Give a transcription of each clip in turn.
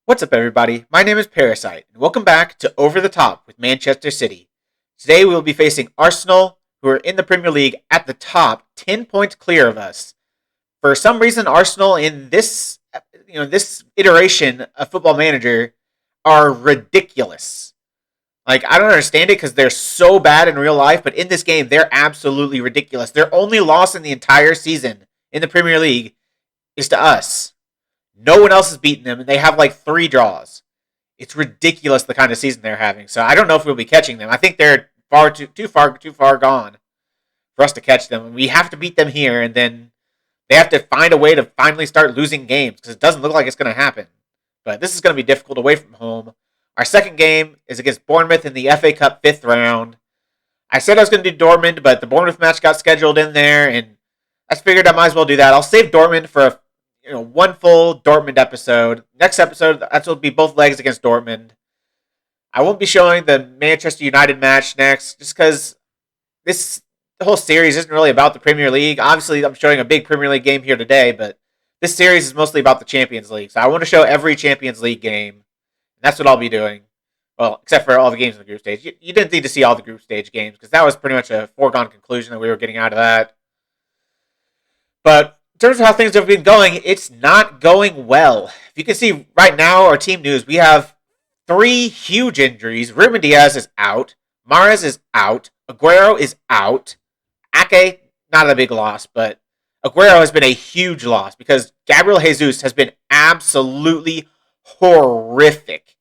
What's up, everybody? My name is Parasite, and welcome back to Over the Top with Manchester City. Today we will be facing Arsenal, who are in the Premier League at the top, 10 points clear of us. For some reason, Arsenal in this iteration of Football Manager are ridiculous. Like, I don't understand it because they're so bad in real life, but in this game, they're absolutely ridiculous. Their only loss in the entire season in the Premier League is to us. No one else has beaten them, and they have like 3 draws. It's ridiculous the kind of season they're having. So I don't know if we'll be catching them. I think they're too far gone for us to catch them. And we have to beat them here, and then they have to find a way to finally start losing games because it doesn't look like it's going to happen. But this is going to be difficult away from home. Our second game is against Bournemouth in the FA Cup 5th round. I said I was going to do Dortmund, but the Bournemouth match got scheduled in there, and I figured I might as well do that. I'll save Dortmund for one full Dortmund episode. Next episode, that's will be both legs against Dortmund. I won't be showing the Manchester United match next, just because the whole series isn't really about the Premier League. Obviously, I'm showing a big Premier League game here today, but this series is mostly about the Champions League. So I want to show every Champions League game, and that's what I'll be doing. Well, except for all the games in the group stage. You didn't need to see all the group stage games, because that was pretty much a foregone conclusion that we were getting out of that. But in terms of how things have been going, it's not going well. If you can see right now, our team news, we have 3 huge injuries. Ruben Diaz is out. Mahrez is out. Aguero is out. Ake, not a big loss, but Aguero has been a huge loss because Gabriel Jesus has been absolutely horrific.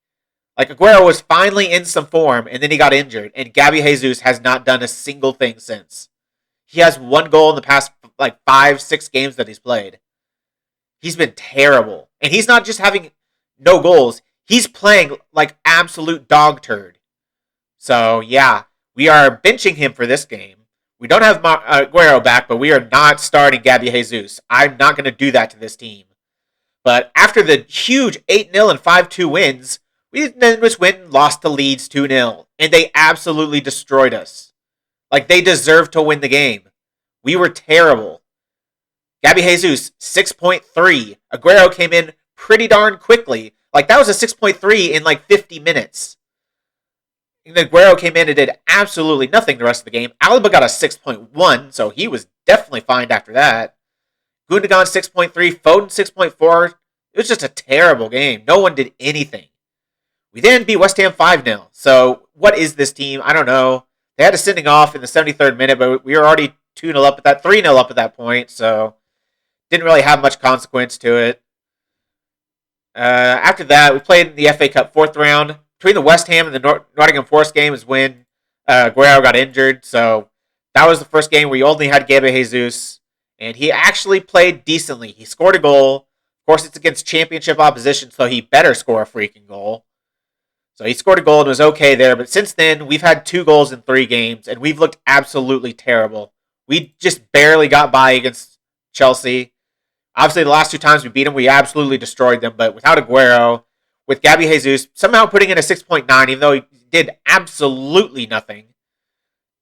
Like, Aguero was finally in some form, and then he got injured, and Gabby Jesus has not done a single thing since. He has 1 goal in the past, 5-6 games that he's played. He's been terrible. And he's not just having no goals. He's playing like absolute dog turd. So, yeah, we are benching him for this game. We don't have Aguero back, but we are not starting Gabby Jesus. I'm not going to do that to this team. But after the huge 8-0 and 5-2 wins, we then just went and lost to Leeds 2-0. And they absolutely destroyed us. Like, they deserved to win the game. We were terrible. Gabby Jesus, 6.3. Aguero came in pretty darn quickly. Like, that was a 6.3 in 50 minutes. And then Aguero came in and did absolutely nothing the rest of the game. Alaba got a 6.1, so he was definitely fine after that. Gundogan 6.3, Foden 6.4. It was just a terrible game. No one did anything. We then beat West Ham 5-0. So, what is this team? I don't know. They had a sending off in the 73rd minute, but we were already 2-0 up at that, 3-0 up at that point, so didn't really have much consequence to it. After that, we played in the FA Cup 4th round. Between the West Ham and the Nottingham Forest game is when Aguero got injured, so that was the first game where you only had Gabriel Jesus, and he actually played decently. He scored a goal. Of course, it's against championship opposition, so he better score a freaking goal. So he scored a goal and was okay there, but since then, we've had 2 goals in 3 games, and we've looked absolutely terrible. We just barely got by against Chelsea. Obviously, the last 2 times we beat them, we absolutely destroyed them, but without Aguero, with Gabby Jesus somehow putting in a 6.9, even though he did absolutely nothing,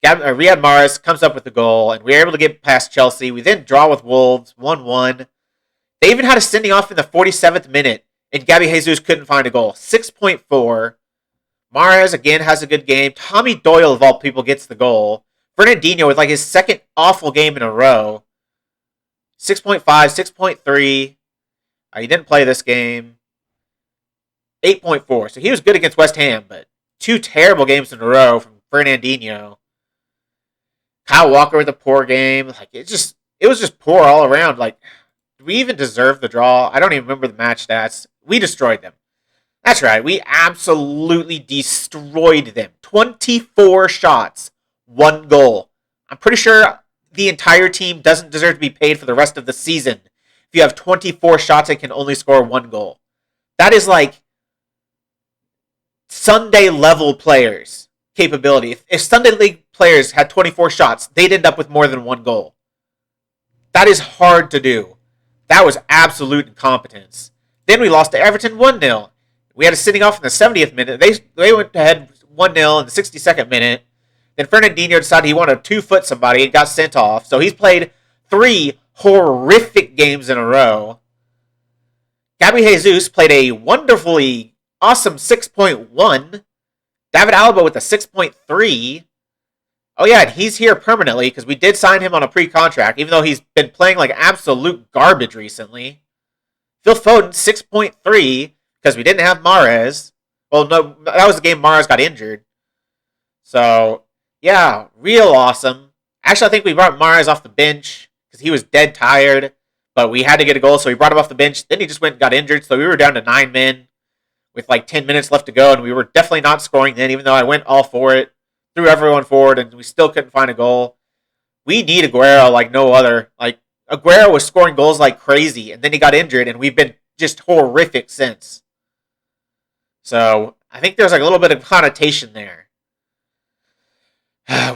Riyad Mahrez comes up with the goal, and we were able to get past Chelsea. We then draw with Wolves, 1-1. They even had a sending off in the 47th minute, and Gabby Jesus couldn't find a goal. 6.4. Mahrez, again, has a good game. Tommy Doyle, of all people, gets the goal. Fernandinho with his second awful game in a row. 6.5, 6.3. He didn't play this game. 8.4. So he was good against West Ham, but 2 terrible games in a row from Fernandinho. Kyle Walker with a poor game. It was just poor all around. Do we even deserve the draw? I don't even remember the match stats. We destroyed them. That's right. We absolutely destroyed them. 24 shots, 1 goal. I'm pretty sure the entire team doesn't deserve to be paid for the rest of the season if you have 24 shots and can only score 1 goal. That is Sunday level players' capability. If Sunday League players had 24 shots, they'd end up with more than 1 goal. That is hard to do. That was absolute incompetence. Then we lost to Everton 1-0. We had a sitting off in the 70th minute. They went ahead 1-0 in the 62nd minute. Then Fernandinho decided he wanted to 2-foot somebody and got sent off. So he's played 3 horrific games in a row. Gabby Jesus played a wonderfully awesome 6.1. David Alaba with a 6.3. Oh, yeah, and he's here permanently because we did sign him on a pre-contract, even though he's been playing like absolute garbage recently. Phil Foden, 6.3, because we didn't have Mahrez. Well, no, that was the game Mahrez got injured. So, yeah, real awesome. Actually, I think we brought Mahrez off the bench because he was dead tired, but we had to get a goal, so we brought him off the bench. Then he just went and got injured, so we were down to 9 men with like 10 minutes left to go, and we were definitely not scoring then, even though I went all for it, threw everyone forward, and we still couldn't find a goal. We need Aguero like no other. Like, Aguero was scoring goals like crazy, and then he got injured, and we've been just horrific since. So, I think there's like a little bit of connotation there.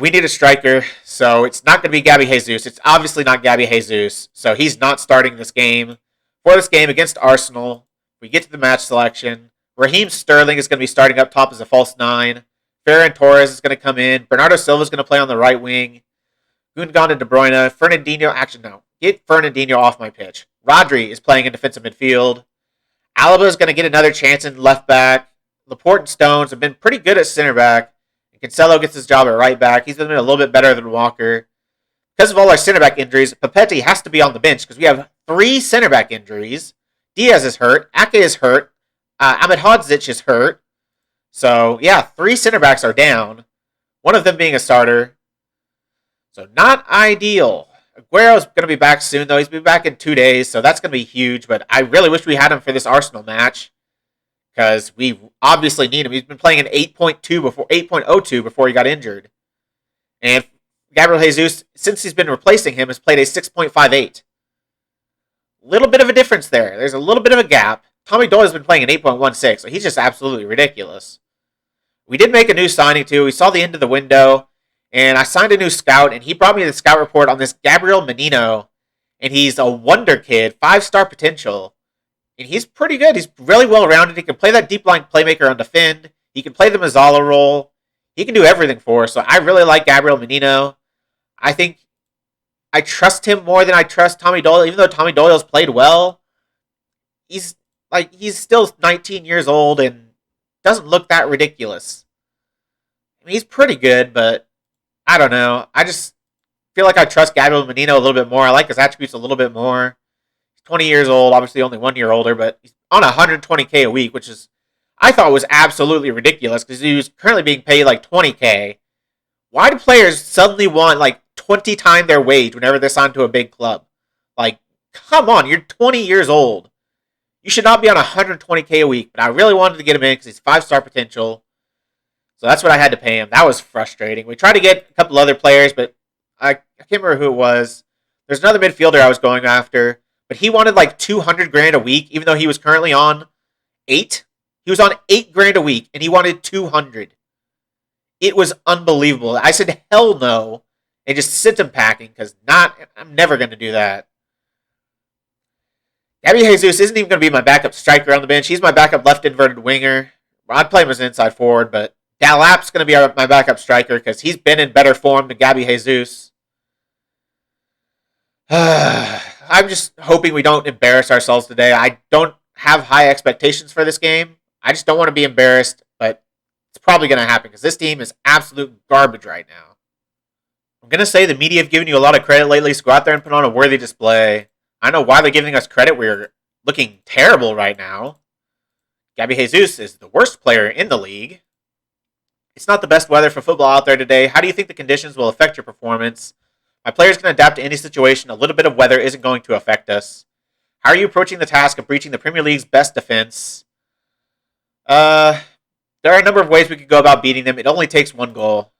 We need a striker, so it's not going to be Gabby Jesus. It's obviously not Gabby Jesus, so he's not starting this game. For this game against Arsenal, we get to the match selection. Raheem Sterling is going to be starting up top as a false 9. Ferran Torres is going to come in. Bernardo Silva is going to play on the right wing. Gundogan and De Bruyne. Fernandinho, actually no. Get Fernandinho off my pitch. Rodri is playing in defensive midfield. Alaba is going to get another chance in left back. Laporte and Stones have been pretty good at center back. And Cancelo gets his job at right back. He's been a little bit better than Walker. Because of all our center back injuries, Papetti has to be on the bench because we have 3 center back injuries. Diaz is hurt. Ake is hurt. Ahmed Hodzic is hurt. So, yeah, 3 center backs are down. One of them being a starter. So, not ideal. Aguero's going to be back soon, though. He's going to be back in 2 days, so that's going to be huge. But I really wish we had him for this Arsenal match because we obviously need him. He's been playing in 8.02 before he got injured. And Gabriel Jesus, since he's been replacing him, has played a 6.58. Little bit of a difference there. There's a little bit of a gap. Tommy Doyle's been playing an 8.16, so he's just absolutely ridiculous. We did make a new signing, too. We saw the end of the window, and I signed a new scout, and he brought me the scout report on this Gabriel Menino, and he's a wonder kid, 5-star potential, and he's pretty good. He's really well-rounded. He can play that deep-line playmaker on defend. He can play the Mazzala role. He can do everything for us, so I really like Gabriel Menino. I think I trust him more than I trust Tommy Doyle, even though Tommy Doyle's played well. He's still 19 years old and doesn't look that ridiculous. I mean, he's pretty good, but I don't know. I just feel like I trust Gabriel Menino a little bit more. I like his attributes a little bit more. He's 20 years old, obviously only 1 year older, but he's on $120K a week, which is, I thought was absolutely ridiculous because he was currently being paid like $20K. Why do players suddenly want like 20 times their wage whenever they're signed to a big club? Like, come on, you're 20 years old. You should not be on $120K a week, but I really wanted to get him in because he's 5-star potential. So that's what I had to pay him. That was frustrating. We tried to get a couple other players, but I can't remember who it was. There's another midfielder I was going after, but he wanted like $200,000 a week, even though he was currently on 8. He was on $8,000 a week, and he wanted $200,000. It was unbelievable. I said, hell no, and just sent him packing because I'm never going to do that. Gabby Jesus isn't even going to be my backup striker on the bench. He's my backup left inverted winger. I'd play him as an inside forward, but Dalap's going to be my backup striker because he's been in better form than Gabby Jesus. I'm just hoping we don't embarrass ourselves today. I don't have high expectations for this game. I just don't want to be embarrassed, but it's probably going to happen because this team is absolute garbage right now. I'm going to say the media have given you a lot of credit lately, so go out there and put on a worthy display. I know why they're giving us credit. We're looking terrible right now. Gabby Jesus is the worst player in the league. It's not the best weather for football out there today. How do you think the conditions will affect your performance? My players can adapt to any situation. A little bit of weather isn't going to affect us. How are you approaching the task of breaching the Premier League's best defense? There are a number of ways we could go about beating them. It only takes 1 goal.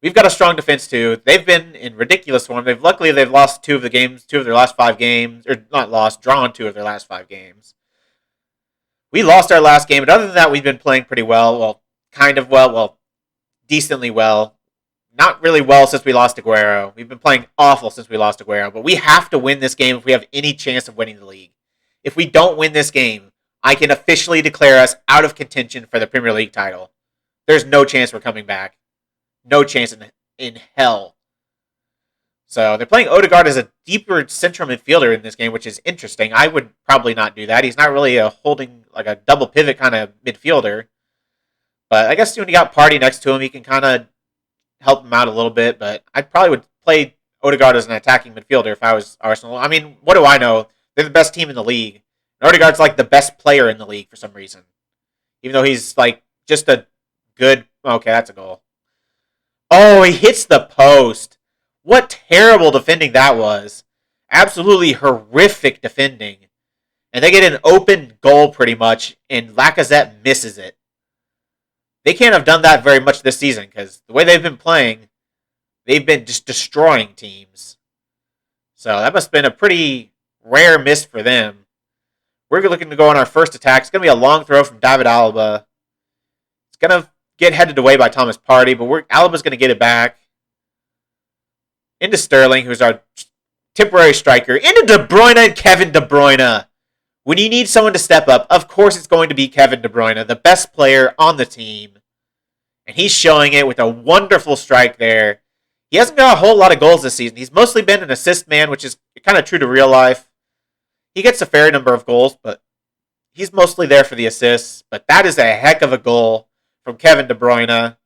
We've got a strong defense, too. They've been in ridiculous form. Luckily, they've lost 2 of their last 5 games. Or not lost, drawn 2 of their last 5 games. We lost our last game, but other than that, we've been playing pretty well. Well, kind of well. Well, decently well. Not really well since we lost Aguero. We've been playing awful since we lost Aguero. But we have to win this game if we have any chance of winning the league. If we don't win this game, I can officially declare us out of contention for the Premier League title. There's no chance we're coming back. No chance in hell. So they're playing Odegaard as a deeper central midfielder in this game, which is interesting. I would probably not do that. He's not really a holding, like a double pivot kind of midfielder. But I guess when you got Partey next to him, he can kind of help him out a little bit. But I probably would play Odegaard as an attacking midfielder if I was Arsenal. I mean, what do I know? They're the best team in the league. And Odegaard's like the best player in the league for some reason. Even though he's like just a good... Okay, that's a goal. Oh, he hits the post. What terrible defending that was. Absolutely horrific defending. And they get an open goal pretty much, and Lacazette misses it. They can't have done that very much this season, because the way they've been playing, they've been just destroying teams. So that must have been a pretty rare miss for them. We're looking to go on our first attack. It's going to be a long throw from David Alaba. It's going to get headed away by Thomas Partey, but Alaba's going to get it back. Into Sterling, who's our temporary striker. Into De Bruyne and Kevin De Bruyne. When you need someone to step up, of course it's going to be Kevin De Bruyne, the best player on the team. And he's showing it with a wonderful strike there. He hasn't got a whole lot of goals this season. He's mostly been an assist man, which is kind of true to real life. He gets a fair number of goals, but he's mostly there for the assists. But that is a heck of a goal from Kevin De Bruyne.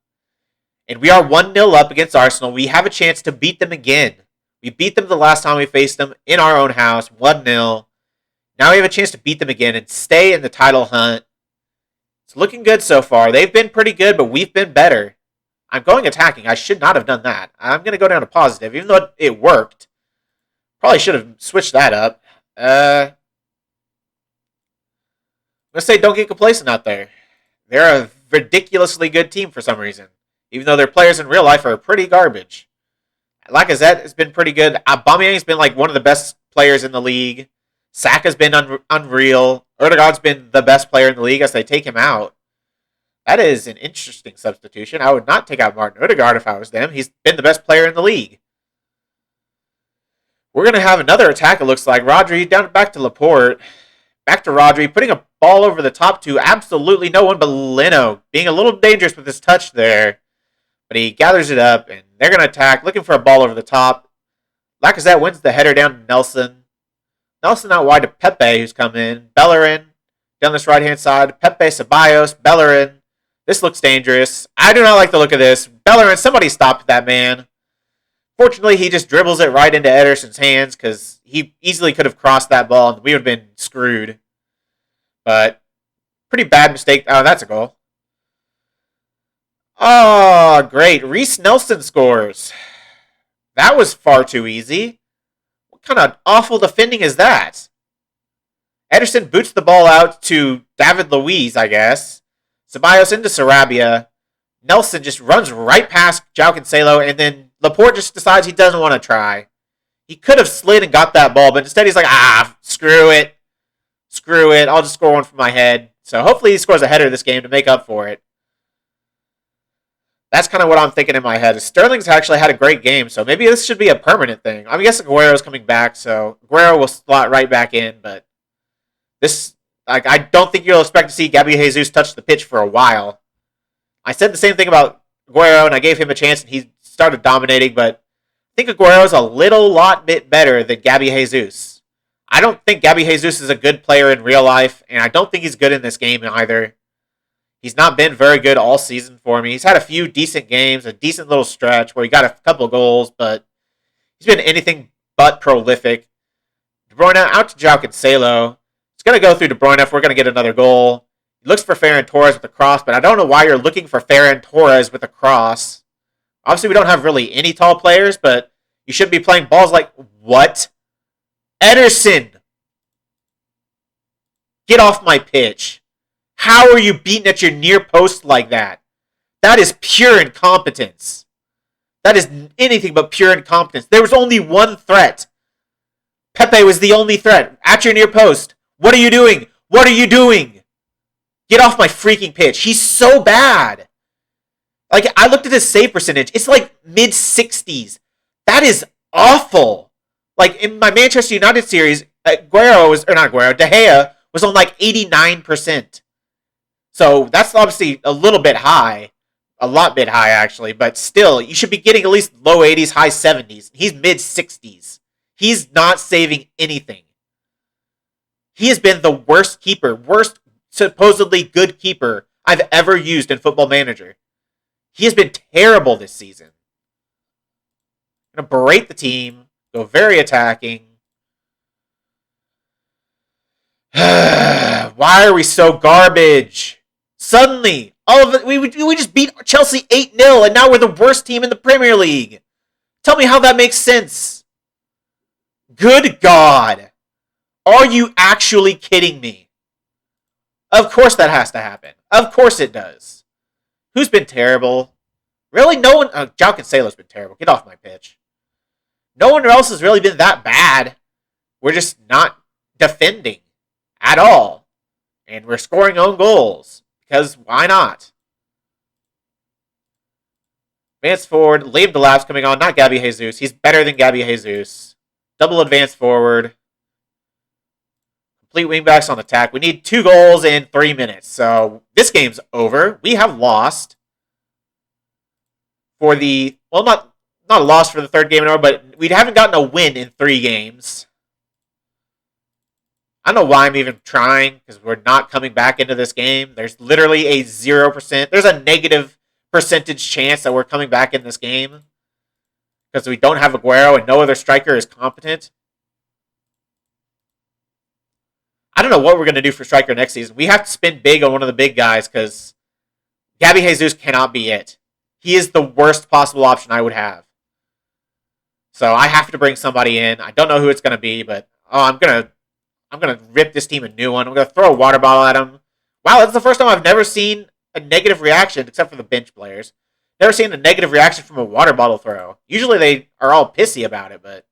And we are 1-0 up against Arsenal. We have a chance to beat them again. We beat them the last time we faced them in our own house, 1-0. Now we have a chance to beat them again and stay in the title hunt. It's looking good so far. They've been pretty good, but we've been better. I'm going attacking. I should not have done that. I'm going to go down to positive, even though it worked. Probably should have switched that up. I'm going to say don't get complacent out there. They're a ridiculously good team for some reason, even though their players in real life are pretty garbage. Lacazette has been pretty good. Aubameyang's been like one of the best players in the league. Saka's been unreal. Odegaard's been the best player in the league as they take him out. That is an interesting substitution. I would not take out Martin Odegaard if I was them. He's been the best player in the league. We're going to have another attack, it looks like. Rodri down back to Laporte. Back to Rodri, putting a ball over the top to absolutely no one but Leno. Being a little dangerous with his touch there. But he gathers it up, and they're going to attack, looking for a ball over the top. Lacazette wins the header down to Nelson. Nelson out wide to Pepe, who's come in. Bellerin down this right-hand side. Pepe, Ceballos, Bellerin. This looks dangerous. I do not like the look of this. Bellerin, somebody stop that man. Fortunately, he just dribbles it right into Ederson's hands because he easily could have crossed that ball and we would have been screwed. But pretty bad mistake. Oh, that's a goal. Oh, great. Reece Nelson scores. That was far too easy. What kind of awful defending is that? Ederson boots the ball out to David Luiz, I guess. Ceballos into Sarabia. Nelson just runs right past João Cancelo, and then Laporte just decides he doesn't want to try. He could have slid and got that ball, but instead he's like, screw it. Screw it. I'll just score one from my head. So hopefully he scores a header this game to make up for it. That's kind of what I'm thinking in my head. Sterling's actually had a great game, so maybe this should be a permanent thing. I guess Aguero's coming back, so Aguero will slot right back in, but this, I don't think you'll expect to see Gabriel Jesus touch the pitch for a while. I said the same thing about Aguero, and I gave him a chance, and he started dominating, but I think Aguero's a lot bit better than Gabby Jesus. I don't think Gabby Jesus is a good player in real life, and I don't think he's good in this game either. He's not been very good all season for me. He's had a few decent games, a decent little stretch where he got a couple goals, but he's been anything but prolific. De Bruyne out to João Cancelo. It's going to go through De Bruyne if we're going to get another goal. He looks for Ferran Torres with a cross, but I don't know why you're looking for Ferran Torres with a cross. Obviously, we don't have really any tall players, but you should be playing balls like, what? Ederson! Get off my pitch. How are you beaten at your near post like that? That is pure incompetence. That is anything but pure incompetence. There was only one threat. Pepe was the only threat. At your near post. What are you doing? What are you doing? Get off my freaking pitch. He's so bad. Like, I looked at his save percentage. It's like mid-60s. That is awful. Like, in my Manchester United series, De Gea was on like 89%. So that's obviously a little bit high. a lot bit high, actually. But still, you should be getting at least low 80s, high 70s. He's mid 60s. He's not saving anything. He has been the worst keeper, worst supposedly good keeper I've ever used in Football Manager. He has been terrible this season. I'm going to berate the team, go very attacking. Why are we so garbage? Suddenly, all of it, we just beat Chelsea 8-0, and now we're the worst team in the Premier League. Tell me how that makes sense. Good God. Are you actually kidding me? Of course that has to happen. Of course it does. Who's been terrible? Really? No one... João Cancelo's been terrible. Get off my pitch. No one else has really been that bad. We're just not defending at all. And we're scoring own goals. Because why not? Advance forward. Liam Delap's coming on. Not Gabby Jesus. He's better than Gabby Jesus. Double advance forward. Complete wingbacks on attack. We need 2 goals in 3 minutes. So this game's over. We have lost. For the... Well, not a loss for the third game in a row, but we haven't gotten a win in 3 games. I don't know why I'm even trying, because we're not coming back into this game. There's literally a 0%. There's a negative percentage chance that we're coming back in this game. Because we don't have Aguero and no other striker is competent. I don't know what we're going to do for striker next season. We have to spend big on one of the big guys, because Gabby Jesus cannot be it. He is the worst possible option I would have. So I have to bring somebody in. I don't know who it's going to be, but I'm going to rip this team a new one. I'm going to throw a water bottle at him. Wow, that's the first time I've never seen a negative reaction, except for the bench players. Never seen a negative reaction from a water bottle throw. Usually they are all pissy about it, but...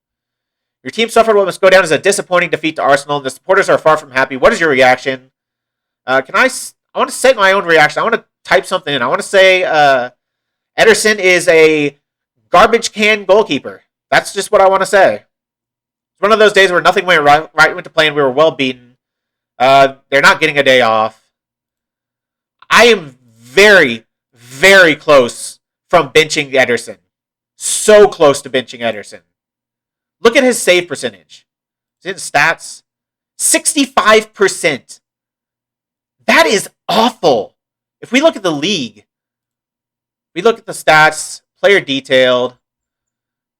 Your team suffered what must go down as a disappointing defeat to Arsenal, and the supporters are far from happy. What is your reaction? I want to set my own reaction. I want to type something in. I want to say Ederson is a garbage can goalkeeper. That's just what I want to say. It's one of those days where nothing went right went to plan. We were well beaten. They're not getting a day off. I am very, very close from benching Ederson. So close to benching Ederson. Look at his save percentage. It's in stats. 65%. That is awful. If we look at the league, we look at the stats, player detailed,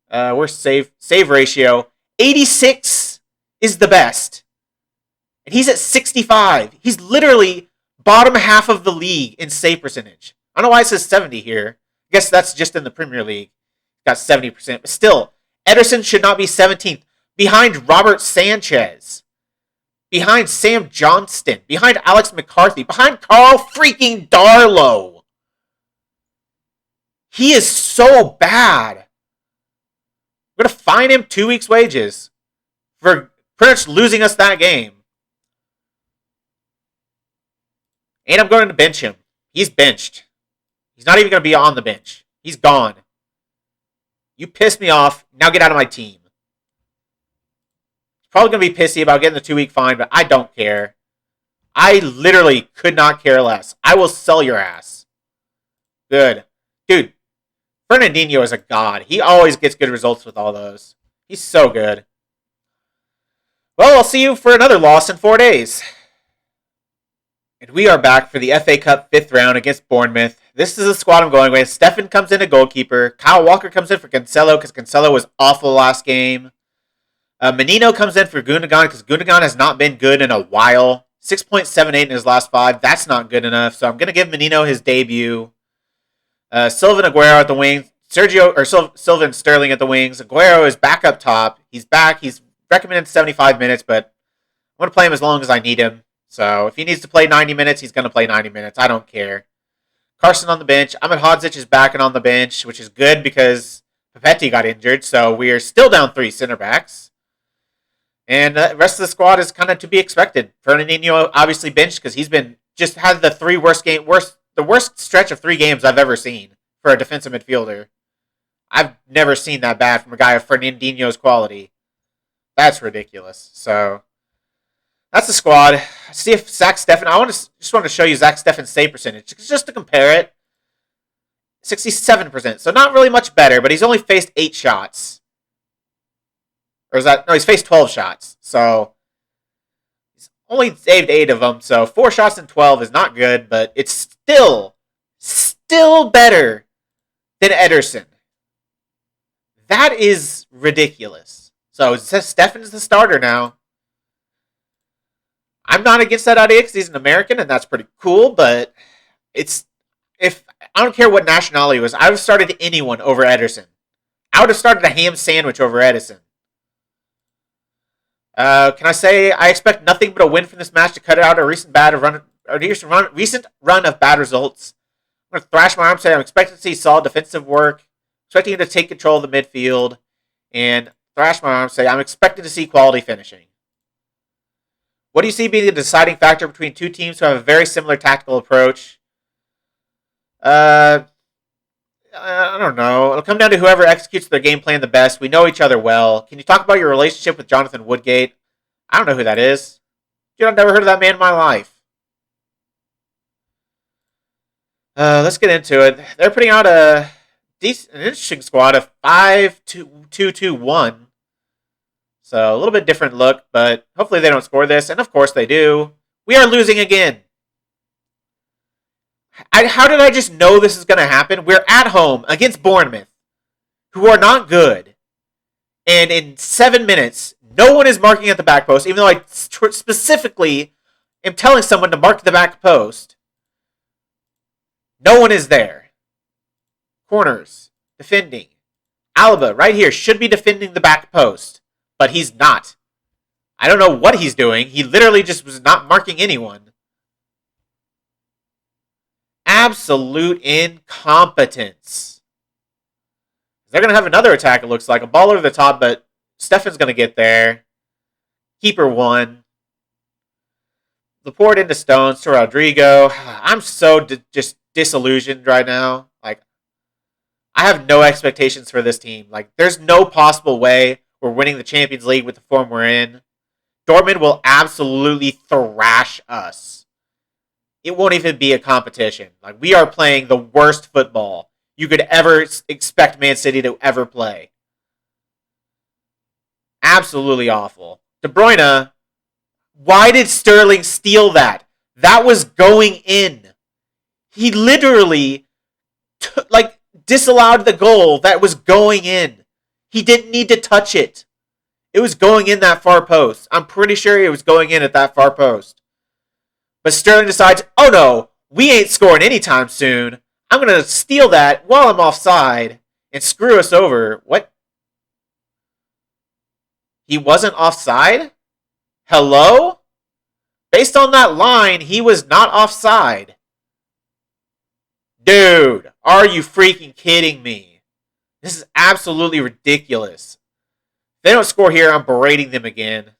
we're save ratio. 86 is the best. And he's at 65. He's literally bottom half of the league in save percentage. I don't know why it says 70 here. I guess that's just in the Premier League. Got 70%. But still, Ederson should not be 17th. Behind Robert Sanchez. Behind Sam Johnston. Behind Alex McCarthy. Behind Carl freaking Darlow. He is so bad. I'm going to fine him 2 weeks' wages for pretty much losing us that game. And I'm going to bench him. He's benched. He's not even going to be on the bench. He's gone. You pissed me off. Now get out of my team. He's probably going to be pissy about getting the 2-week fine, but I don't care. I literally could not care less. I will sell your ass. Good. Dude, Fernandinho is a god. He always gets good results with all those. He's so good. Well, I'll see you for another loss in 4 days. And we are back for the FA Cup 5th round against Bournemouth. This is the squad I'm going with. Stefan comes in at goalkeeper. Kyle Walker comes in for Cancelo because Cancelo was awful last game. Menino comes in for Gundogan because Gundogan has not been good in a while. 6.78 in his last 5. That's not good enough. So I'm going to give Menino his debut. Silva and Aguero at the wings. Silva and Sterling at the wings. Aguero is back up top. He's back. He's recommended 75 minutes, but I'm going to play him as long as I need him. So if he needs to play 90 minutes, he's going to play 90 minutes. I don't care. Carson on the bench. Ahmed Hodzic is back and on the bench, which is good because Papetti got injured. So we are still down 3 center backs. And the rest of the squad is kind of to be expected. Fernandinho obviously benched because he's been just had the worst stretch of 3 games I've ever seen for a defensive midfielder. I've never seen that bad from a guy of Fernandinho's quality. That's ridiculous. So that's the squad. See if Zach Steffen... just want to show you Zach Steffen's save percentage. Just to compare it. 67%. So not really much better, but he's only faced 8 shots. Or is that... No, he's faced 12 shots. So he's only saved 8 of them. So 4 shots in 12 is not good, but it's still better than Ederson. That is ridiculous. So Stefan's the starter now. I'm not against that idea because he's an American, and that's pretty cool, but if I don't care what nationality it was, I would have started anyone over Ederson. I would have started a ham sandwich over Edison. Can I say I expect nothing but a win from this match to cut out a recent run of bad results? I'm going to thrash my arm, say I'm expecting to see solid defensive work, expecting him to take control of the midfield, and thrash my arm, say I'm expecting to see quality finishing. What do you see being the deciding factor between two teams who have a very similar tactical approach? I don't know. It'll come down to whoever executes their game plan the best. We know each other well. Can you talk about your relationship with Jonathan Woodgate? I don't know who that is. Dude, I've never heard of that man in my life. Let's get into it. They're putting out an interesting squad of 5-2-2-1. So a little bit different look, but hopefully they don't score this. And of course they do. We are losing again. How did I just know this is going to happen? We're at home against Bournemouth, who are not good. And in 7 minutes, no one is marking at the back post, even though I specifically am telling someone to mark the back post. No one is there. Corners. Defending. Alaba, right here, should be defending the back post. But he's not. I don't know what he's doing. He literally just was not marking anyone. Absolute incompetence. They're going to have another attack, it looks like. A ball over the top, but Stefan's going to get there. Keeper won. Laporte into Stones to Rodrigo. I'm so just disillusioned right now. Like, I have no expectations for this team. Like, there's no possible way we're winning the Champions League with the form we're in. Dortmund will absolutely thrash us. It won't even be a competition. Like, we are playing the worst football you could ever expect Man City to ever play. Absolutely awful. De Bruyne, why did Sterling steal that? That was going in. He literally disallowed the goal that was going in. He didn't need to touch it. It was going in that far post. I'm pretty sure it was going in at that far post. But Sterling decides, oh no, we ain't scoring anytime soon. I'm going to steal that while I'm offside and screw us over. What? He wasn't offside? Hello? Based on that line, he was not offside. Dude, are you freaking kidding me? This is absolutely ridiculous. If they don't score here, I'm berating them again.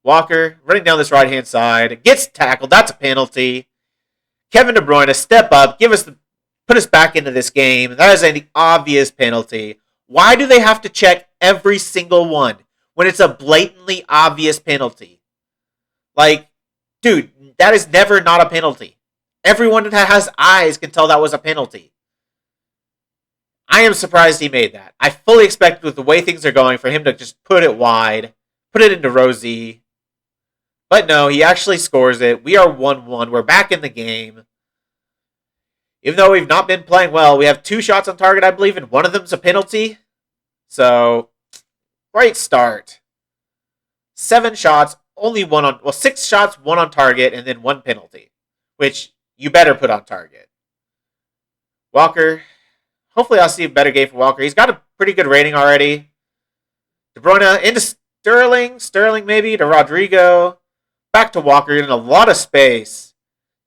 Walker, running down this right-hand side, gets tackled. That's a penalty. Kevin De Bruyne, step up, put us back into this game. That is an obvious penalty. Why do they have to check every single one when it's a blatantly obvious penalty? Like, dude, that is never not a penalty. Everyone that has eyes can tell that was a penalty. I am surprised he made that. I fully expected with the way things are going for him to just put it wide, put it into Rosie. But no, he actually scores it. We are 1-1. We're back in the game. Even though we've not been playing well, we have 2 shots on target, I believe, and one of them's a penalty. So, great start. 7 shots, only 6 shots, 1 on target, and then 1 penalty. Which you better put on target. Walker. Hopefully I'll see a better game for Walker. He's got a pretty good rating already. De Bruyne into Sterling. Sterling maybe to Rodrigo. Back to Walker in a lot of space.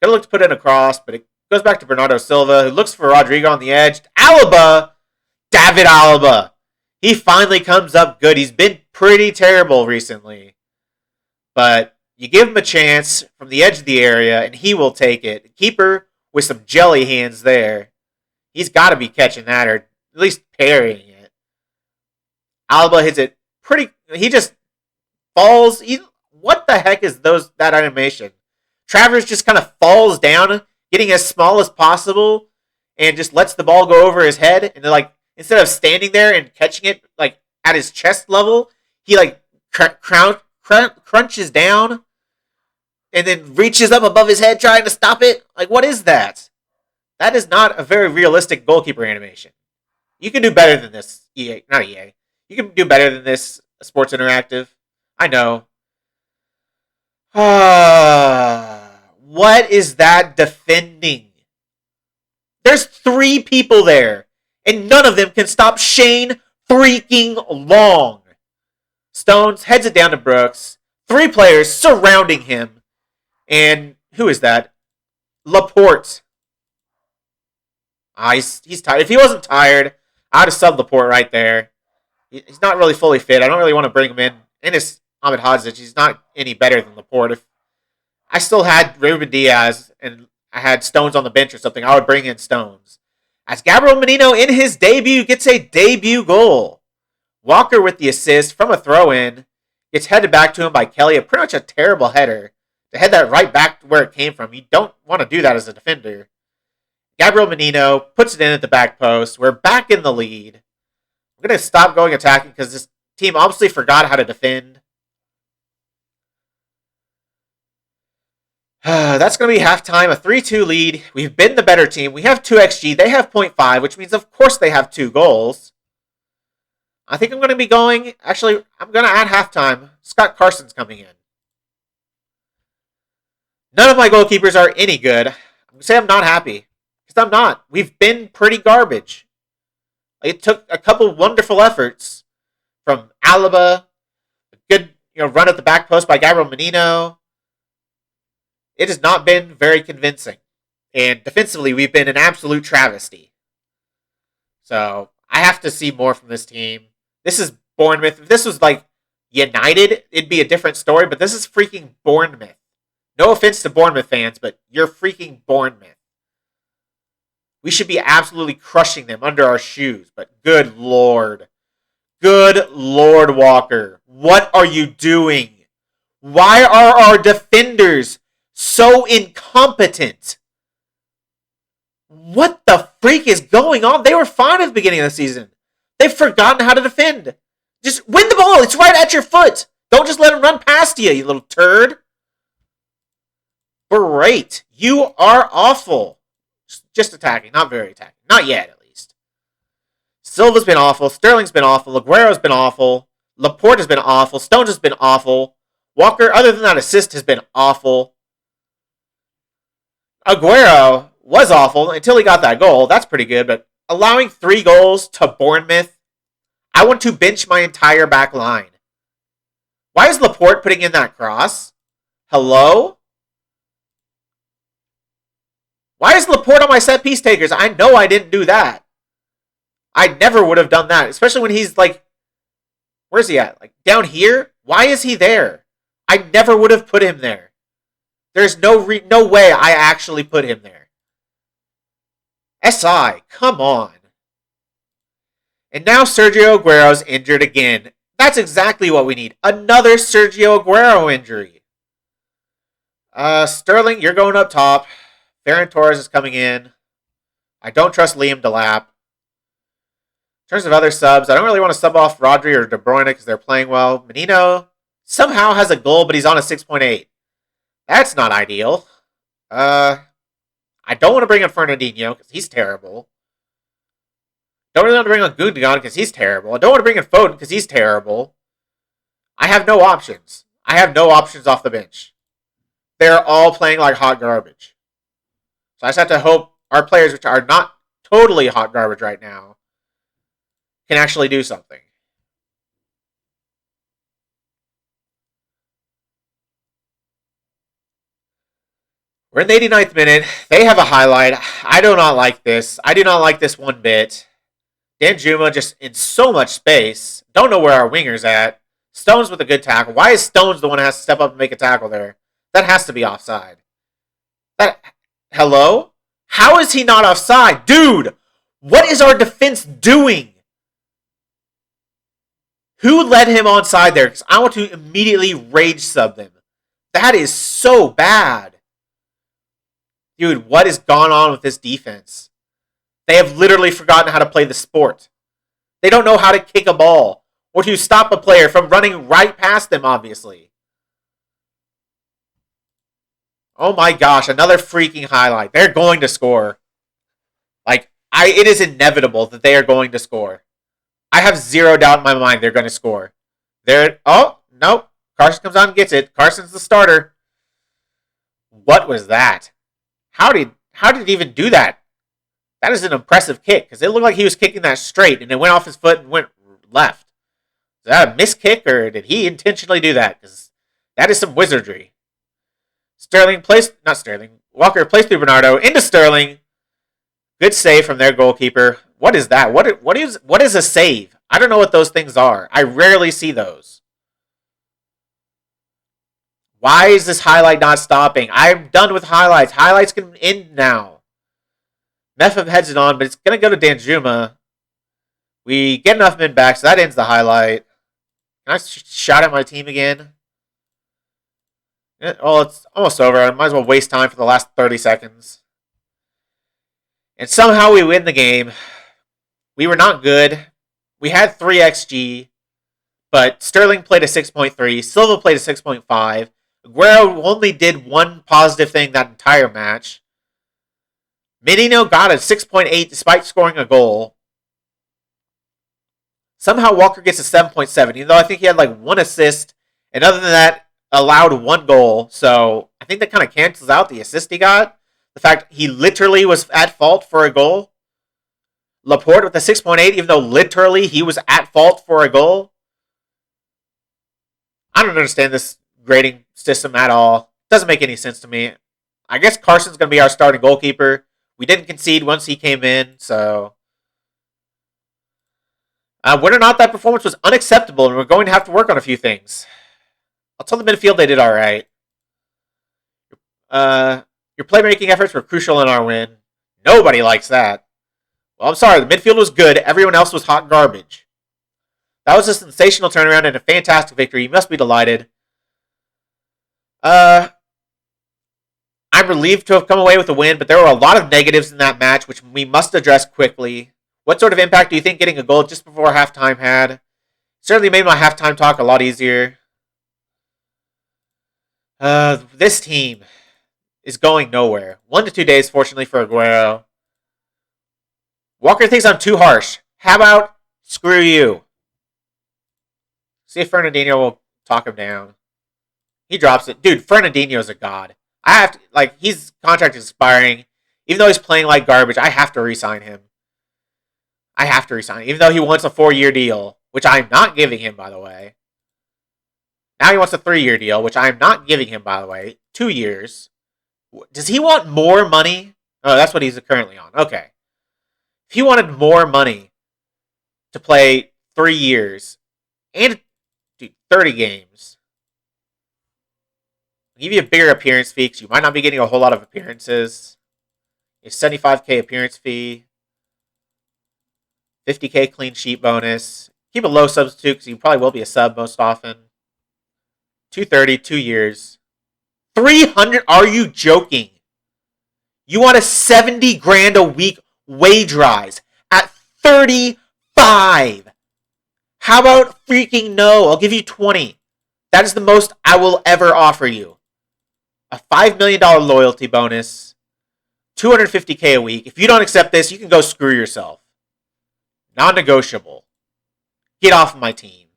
Gonna look to put in a cross, but it goes back to Bernardo Silva, who looks for Rodrigo on the edge. Alaba! David Alaba! He finally comes up good. He's been pretty terrible recently. But you give him a chance from the edge of the area, and he will take it. The keeper with some jelly hands there. He's got to be catching that or at least parrying it. Alaba hits it pretty... He just falls... What the heck is that animation? Travers just kind of falls down, getting as small as possible, and just lets the ball go over his head. And then, like, instead of standing there and catching it, like, at his chest level, he, like, crunches down and then reaches up above his head trying to stop it. Like, what is that? That is not a very realistic goalkeeper animation. You can do better than this, EA. Not EA. You can do better than this, Sports Interactive. I know. What is that defending? There's 3 people there, and none of them can stop Shane freaking Long. Stones heads it down to Brooks. 3 players surrounding him. And who is that? Laporte. He's tired. If he wasn't tired, I'd have subbed Laporte right there. He's not really fully fit. I don't really want to bring him in. And it's Ahmed Hodzic. He's not any better than Laporte. If I still had Ruben Diaz and I had Stones on the bench or something, I would bring in Stones. As Gabriel Menino in his debut gets a debut goal. Walker with the assist from a throw-in. Gets headed back to him by Kelly. Pretty much a terrible header. To head that right back to where it came from. You don't want to do that as a defender. Gabriel Menino puts it in at the back post. We're back in the lead. I'm going to stop going attacking because this team obviously forgot how to defend. That's going to be halftime, a 3-2 lead. We've been the better team. We have 2 XG. They have 0.5, which means, of course, they have 2 goals. I think I'm going to be going... Actually, I'm going to add halftime. Scott Carson's coming in. None of my goalkeepers are any good. I'm going to say I'm not happy. Because I'm not. We've been pretty garbage. It took a couple wonderful efforts from Alaba, a good run at the back post by Gabriel Menino. It has not been very convincing. And defensively, we've been an absolute travesty. So, I have to see more from this team. This is Bournemouth. If this was like United, it'd be a different story. But this is freaking Bournemouth. No offense to Bournemouth fans, but you're freaking Bournemouth. We should be absolutely crushing them under our shoes. But good Lord. Good Lord, Walker. What are you doing? Why are our defenders so incompetent? What the freak is going on? They were fine at the beginning of the season. They've forgotten how to defend. Just win the ball. It's right at your foot. Don't just let him run past you little turd. Great. You are awful. Just attacking, not very attacking. Not yet, at least. Silva's been awful. Sterling's been awful. Aguero's been awful. Laporte has been awful. Stones has been awful. Walker, other than that assist, has been awful. Aguero was awful until he got that goal. That's pretty good, but allowing 3 goals to Bournemouth, I want to bench my entire back line. Why is Laporte putting in that cross? Hello? Why is Laporte on my set piece takers? I know I didn't do that. I never would have done that, especially when he's like, where's he at? Like down here? Why is he there? I never would have put him there. There's no way I actually put him there. SI, come on. And now Sergio Aguero's injured again. That's exactly what we need. Another Sergio Aguero injury. Sterling, you're going up top. Ferran Torres is coming in. I don't trust Liam Delap. In terms of other subs, I don't really want to sub off Rodri or De Bruyne because they're playing well. Menino somehow has a goal, but he's on a 6.8. That's not ideal. I don't want to bring in Fernandinho because he's terrible. Don't really want to bring on Gundogan because he's terrible. I don't want to bring in Foden because he's terrible. I have no options. I have no options off the bench. They're all playing like hot garbage. So I just have to hope our players, which are not totally hot garbage right now, can actually do something. We're in the 89th minute. They have a highlight. I do not like this. I do not like this one bit. Danjuma just in so much space. Don't know where our winger's at. Stones with a good tackle. Why is Stones the one who has to step up and make a tackle there? That has to be offside. Hello? How is he not offside? Dude, what is our defense doing? Who led him onside there? Because I want to immediately rage sub them. That is so bad. Dude, what has gone on with this defense? They have literally forgotten how to play the sport. They don't know how to kick a ball or to stop a player from running right past them, obviously. Oh my gosh, another freaking highlight. They're going to score. It is inevitable that they are going to score. I have zero doubt in my mind they're going to score. Oh, nope. Carson comes out and gets it. Carson's the starter. What was that? How did he even do that? That is an impressive kick, because it looked like he was kicking that straight, and it went off his foot and went left. Is that a missed kick, or did he intentionally do that? Because that is some wizardry. Walker plays through Bernardo into Sterling. Good save from their goalkeeper. What is that? What is a save? I don't know what those things are. I rarely see those. Why is this highlight not stopping? I'm done with highlights. Highlights can end now. Mefam heads it on, but it's going to go to Danjuma. We get enough men back, so that ends the highlight. Can I shout at my team again? Oh, it's almost over. I might as well waste time for the last 30 seconds. And somehow we win the game. We were not good. We had 3 XG, but Sterling played a 6.3. Silva played a 6.5. Aguero only did one positive thing that entire match. Menino got a 6.8 despite scoring a goal. Somehow Walker gets a 7.7, even though I think he had like 1 assist, and other than that, allowed 1 goal. So I think that kind of cancels out the assist he got. The fact he literally was at fault for a goal. Laporte with a 6.8, even though literally he was at fault for a goal. I don't understand this grading system at all. Doesn't make any sense to me. I guess Carson's going to be our starting goalkeeper. We didn't concede once he came in, so... whether or not that performance was unacceptable, and we're going to have to work on a few things. I'll tell the midfield they did alright. Your playmaking efforts were crucial in our win. Nobody likes that. Well, I'm sorry, the midfield was good. Everyone else was hot garbage. That was a sensational turnaround and a fantastic victory. You must be delighted. I'm relieved to have come away with a win, but there were a lot of negatives in that match, which we must address quickly. What sort of impact do you think getting a goal just before halftime had? Certainly made my halftime talk a lot easier. This team is going nowhere. 1 to 2 days, fortunately, for Aguero. Walker thinks I'm too harsh. How about screw you? See if Fernandinho will talk him down. He drops it. Dude, Fernandinho's a god. I have to, his contract is expiring. Even though he's playing like garbage, I have to re-sign him. I have to re-sign him. Even though he wants a 4-year deal, which I'm not giving him, by the way. Now he wants a 3-year deal, which I'm not giving him, by the way. 2 years. Does he want more money? Oh, that's what he's currently on. Okay. If he wanted more money to play 3 years and 30 games, I'll give you a bigger appearance fee because you might not be getting a whole lot of appearances. A 75K appearance fee. 50K clean sheet bonus. Keep a low substitute because you probably will be a sub most often. 230, 2 years. 300? Are you joking? You want a 70 grand a week wage rise at 35? How about freaking no? I'll give you 20. That is the most I will ever offer you. A $5 million loyalty bonus. 250K a week. If you don't accept this, you can go screw yourself. Non-negotiable. Get off of my team.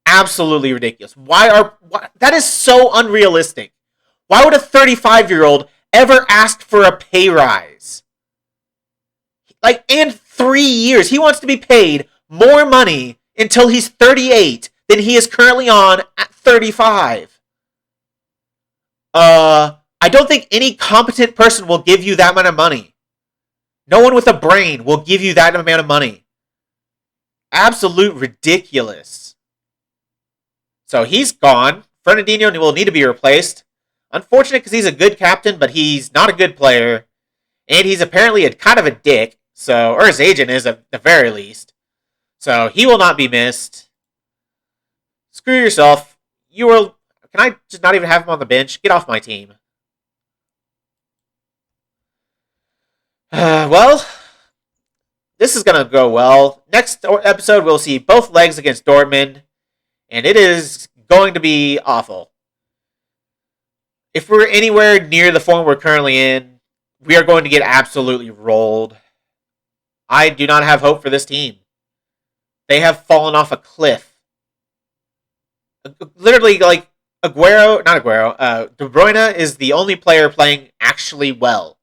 Absolutely ridiculous. That is so unrealistic. Why would a 35-year-old ever ask for a pay rise? And 3 years. He wants to be paid more money until he's 38 than he is currently on at 35. I don't think any competent person will give you that amount of money. No one with a brain will give you that amount of money. Absolute ridiculous. So he's gone. Fernandinho will need to be replaced. Unfortunate because he's a good captain, but he's not a good player. And he's apparently kind of a dick. Or his agent is at the very least. So he will not be missed. Screw yourself. Can I just not even have him on the bench? Get off my team. Well, this is going to go well. Next episode, we'll see both legs against Dortmund, and it is going to be awful. If we're anywhere near the form we're currently in, we are going to get absolutely rolled. I do not have hope for this team. They have fallen off a cliff. Literally, like, De Bruyne is the only player playing actually well.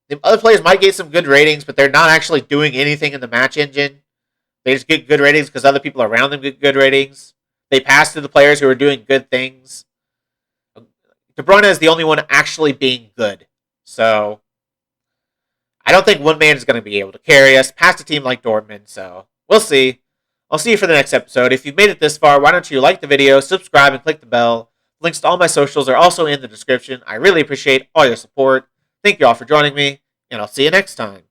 The other players might get some good ratings, but they're not actually doing anything in the match engine. They just get good ratings because other people around them get good ratings. They pass to the players who are doing good things. De Bruyne is the only one actually being good. So, I don't think one man is going to be able to carry us past a team like Dortmund. So, we'll see. I'll see you for the next episode. If you've made it this far, why don't you like the video, subscribe, and click the bell. Links to all my socials are also in the description. I really appreciate all your support. Thank you all for joining me, and I'll see you next time.